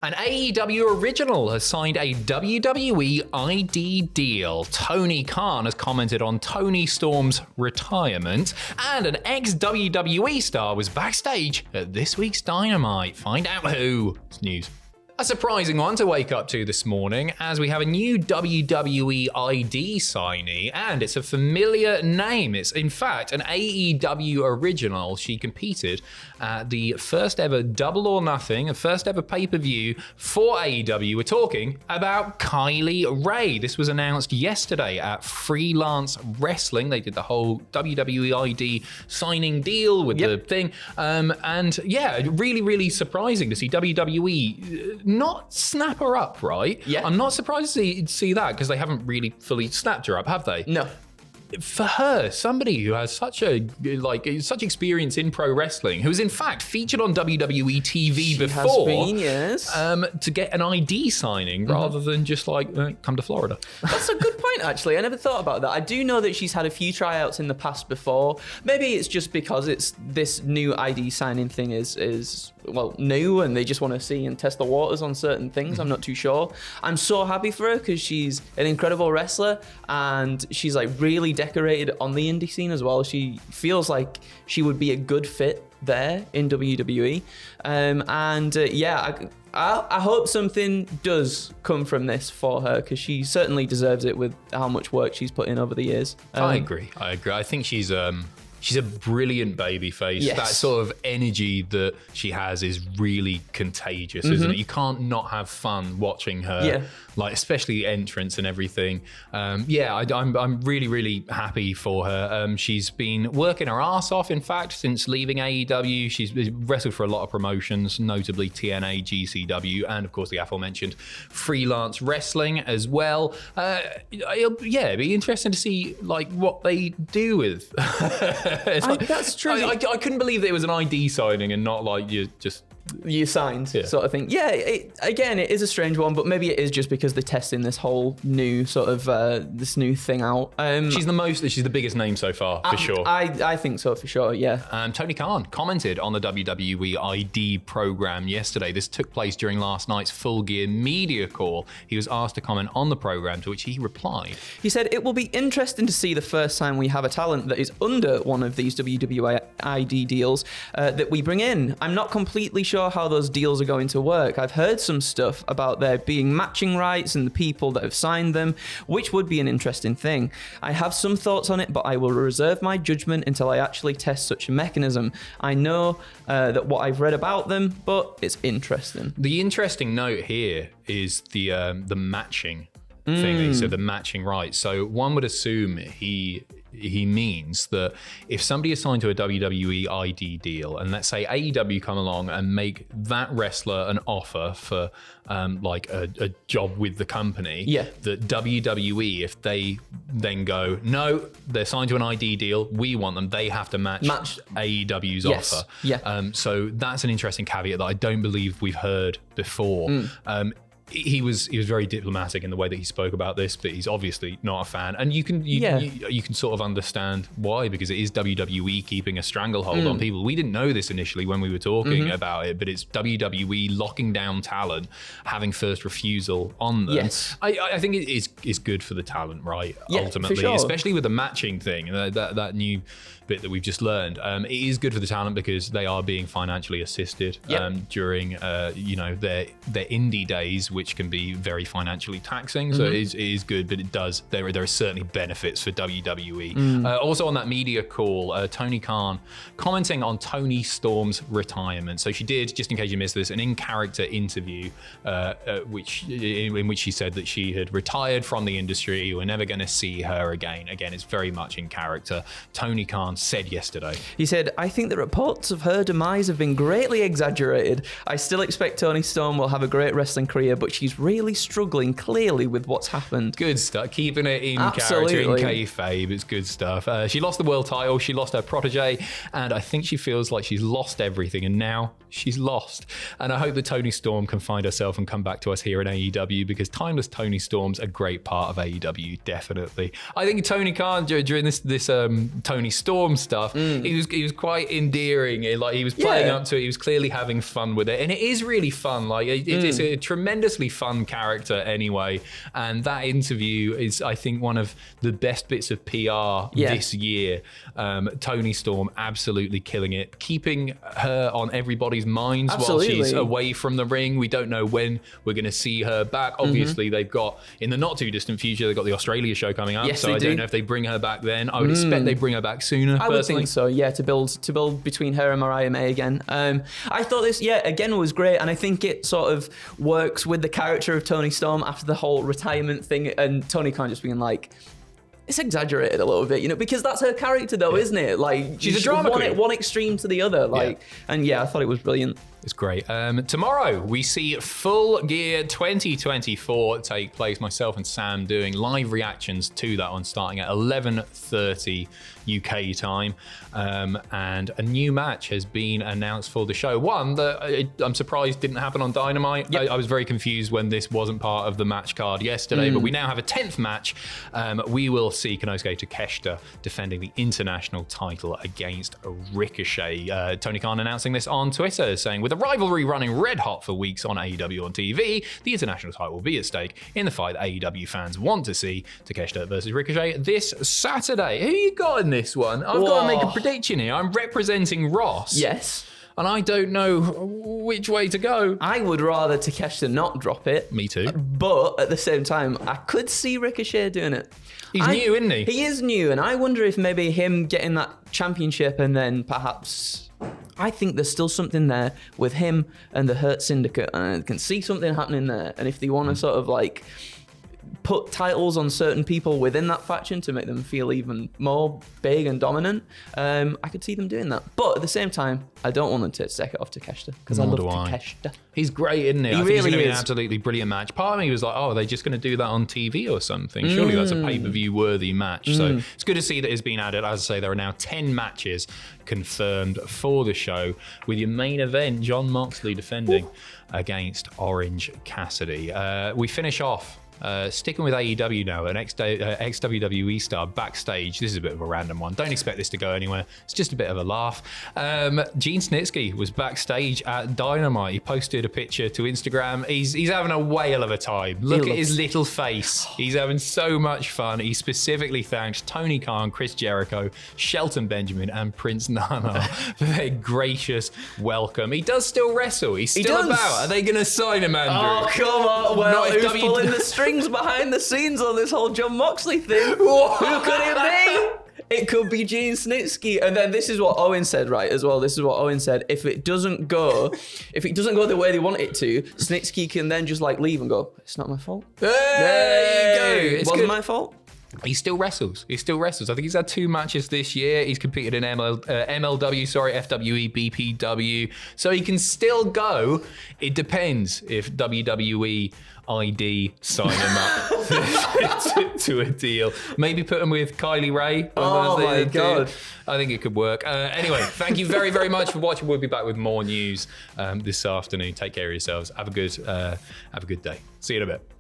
An AEW original has signed a WWE ID deal. Tony Khan has commented on Toni Storm's retirement, and an ex-WWE star was backstage at this week's Dynamite. Find out who. It's news. A surprising one to wake up to this morning, as we have a new WWE ID signee, and it's a familiar name. It's, in fact, an AEW original. She competed at the first ever Double or Nothing, a first ever pay-per-view for AEW. We're talking about Kylie Rae. This was announced yesterday at Freelance Wrestling. They did the whole WWE ID signing deal with the thing. And yeah, really, really surprising to see WWE not snap her up, right? Yeah. I'm not surprised to see that, because they haven't really fully snapped her up, have they? No. For her, somebody who has such experience in pro wrestling, who's in fact featured on WWE TV before, has been, yes. To get an ID signing rather than just come to Florida. That's a good point, actually. I never thought about that. I do know that she's had a few tryouts in the past before. Maybe it's just because it's this new ID signing thing is new, and they just want to see and test the waters on certain things. I'm not too sure. I'm so happy for her because she's an incredible wrestler, and she's really decorated on the indie scene as well. She feels like she would be a good fit there in WWE. I hope something does come from this for her, because she certainly deserves it with how much work she's put in over the years. I agree. I think she's a brilliant babyface. Yes. That sort of energy that she has is really contagious, isn't it? You can't not have fun watching her, especially entrance and everything. I'm really, really happy for her. She's been working her ass off, in fact, since leaving AEW. She's wrestled for a lot of promotions, notably TNA, GCW, and of course the aforementioned Freelance Wrestling as well. It'd be interesting to see what they do with that's true. I couldn't believe that it was an ID signing and not you signed sort of thing. Yeah, it is a strange one, but maybe it is just because they're testing this whole new sort of this new thing out. She's the biggest name so far, for sure. I think so, for sure, yeah. Tony Khan commented on the WWE ID program yesterday. This took place during last night's Full Gear media call. He was asked to comment on the program, to which he replied. He said, "It will be interesting to see the first time we have a talent that is under one of these WWE ID deals that we bring in. I'm not completely sure how those deals are going to work. I've heard some stuff about there being matching rights and the people that have signed them, which would be an interesting thing. I have some thoughts on it, but I will reserve my judgment until I actually test such a mechanism. I know that what I've read about them, but it's interesting." The interesting note here is the matching thing. So the matching rights. So one would assume he means that if somebody is signed to a WWE ID deal, and let's say AEW come along and make that wrestler an offer for a job with the company, that WWE, if they then go, no, they're signed to an ID deal, we want them, they have to match AEW's offer. So that's an interesting caveat that I don't believe we've heard before. He was very diplomatic in the way that he spoke about this, but he's obviously not a fan, and you can sort of understand why, because it is WWE keeping a stranglehold on people. We didn't know this initially when we were talking about it, but it's WWE locking down talent, having first refusal on them. Yes. I think it is good for the talent, right? Ultimately, for sure. Especially with the matching thing, that new bit that we've just learned. It is good for the talent because they are being financially assisted during their indie days, which can be very financially taxing. So it is good, but there are certainly benefits for WWE. Also on that media call, Tony Khan commenting on Toni Storm's retirement. So she did, just in case you missed this, an in-character interview in which she said that she had retired from the industry. We're never going to see her again. Again, it's very much in character. Tony Khan said yesterday. He said, "I think the reports of her demise have been greatly exaggerated. I still expect Toni Storm will have a great wrestling career, but she's really struggling clearly with what's happened." Good stuff. Keeping it in character, in kayfabe. It's good stuff. She lost the world title. She lost her protege. And I think she feels like she's lost everything. And now she's lost. And I hope that Toni Storm can find herself and come back to us here in AEW, because timeless Toni Storm's a great part of AEW, definitely. I think Tony Khan, during this Toni Storm stuff, he was quite endearing. Like, he was playing up to it. He was clearly having fun with it. And it is really fun. Like, it's a tremendously fun character anyway. And that interview is, I think, one of the best bits of PR this year. Toni Storm absolutely killing it, keeping her on everybody's minds while she's away from the ring. We don't know when we're going to see her back. Obviously, they've got, in the not too distant future, they've got the Australia show coming up. So I don't know if they bring her back then. I would expect they bring her back sooner. I would think so, yeah, to build between her and Mariah May again. I thought this, again, was great, and I think it sort of works with the character of Toni Storm after the whole retirement thing, and Tony Khan just being like, it's exaggerated a little bit, you know, because that's her character, though, isn't it? Like, she's a drama queen. One extreme to the other, like, and I thought it was brilliant. It's great. Tomorrow, we see Full Gear 2024 take place. Myself and Sam doing live reactions to that one, starting at 11:30 UK time. And a new match has been announced for the show. One that I'm surprised didn't happen on Dynamite. I was very confused when this wasn't part of the match card yesterday, but we now have a 10th match. We will see Konosuke Takeshita defending the international title against Ricochet. Tony Khan announcing this on Twitter, saying, with the rivalry running red hot for weeks on AEW on TV, the international title will be at stake in the fight that AEW fans want to see. Takeshita versus Ricochet this Saturday. Who you got in this one? I've got to make a prediction here. I'm representing Ross. Yes. And I don't know which way to go. I would rather Takeshita not drop it. Me too. But at the same time, I could see Ricochet doing it. He's new, isn't he? He is new, and I wonder if maybe him getting that championship and then perhaps... I think there's still something there with him and the Hurt Syndicate, and I can see something happening there. And if they want to sort of like put titles on certain people within that faction to make them feel even more big and dominant, I could see them doing that. But at the same time, I don't want them to take it off Takeshita, because I love Takeshita. He's great, isn't he? He I think really he's going to be an is. absolutely brilliant match. Part of me was like, oh, are they just going to do that on TV or something? Surely that's a pay-per-view worthy match. So it's good to see that it's been added. As I say, there are now 10 matches confirmed for the show, with your main event, Jon Moxley defending against Orange Cassidy. We finish off sticking with AEW now, an ex-WWE star Backstage. This is a bit of a random one. Don't expect this to go anywhere. It's just a bit of a laugh. Gene Snitsky was backstage at Dynamite. He posted a picture to Instagram. He's having a whale of a time. Look at his little face. He's having so much fun. He specifically thanks Tony Khan, Chris Jericho, Shelton Benjamin, and Prince Nana for their gracious welcome. He does still wrestle. He's still about. Are they going to sign him, Andrew? Oh, come on. Well, who's pulling the strings behind the scenes on this whole Jon Moxley thing? Who could it be? It could be Gene Snitsky. And then this is what Owen said, right, as well. This is what Owen said. If it doesn't go the way they want it to, Snitsky can then just like leave and go, it's not my fault. There you go. It wasn't my fault. He still wrestles. I think he's had 2 matches this year. He's competed in MLW, FWE, BPW. So he can still go. It depends if WWE ID sign him up to a deal. Maybe put him with Kylie Ray. Oh my God. I think it could work. Anyway, thank you very, very much for watching. We'll be back with more news this afternoon. Take care of yourselves. Have a good day. See you in a bit.